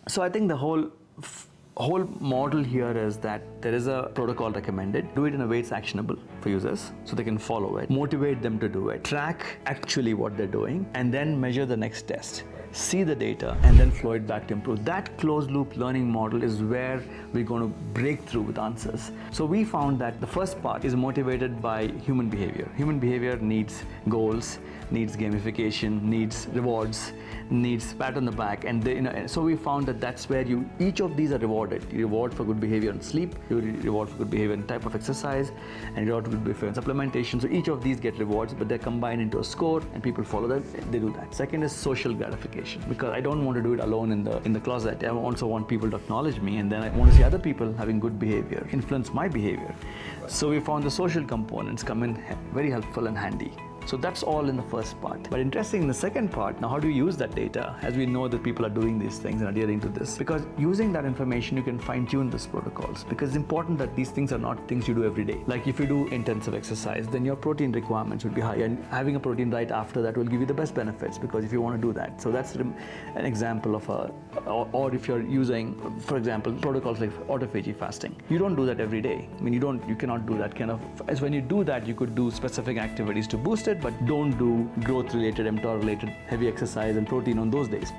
So I think the whole model here is that there is a protocol recommended. Do it in a way it's actionable for users so they can follow it, motivate them to do it, track actually what they're doing, and then measure the next test. See the data and then flow it back to improve. That closed loop learning model is where we're going to break through with answers. So we found that the first part is motivated by human behavior. Human behavior needs goals, needs gamification, needs rewards, needs pat on the back, and so we found that that's where each of these are rewarded. You reward for good behavior in sleep, you reward for good behavior in type of exercise, and reward for good behavior in supplementation. So each of these get rewards, but they're combined into a score, and people follow that. They do that. Second is social gratification, because I don't want to do it alone in the closet. I also want people to acknowledge me, and then I want to see other people having good behavior influence my behavior. So we found the social components come in very helpful and handy. So that's all in the first part. But interesting in the second part, now how do you use that data as we know that people are doing these things and adhering to this? Because using that information, you can fine tune these protocols, because it's important that these things are not things you do every day. Like if you do intensive exercise, then your protein requirements would be high, and having a protein right after that will give you the best benefits, because if you want to do that. So that's an example of or if you're using, for example, protocols like autophagy fasting. You don't do that every day. I mean, you cannot do that kind of, as when you do that, you could do specific activities to boost it, but don't do growth-related, mTOR-related heavy exercise and protein on those days.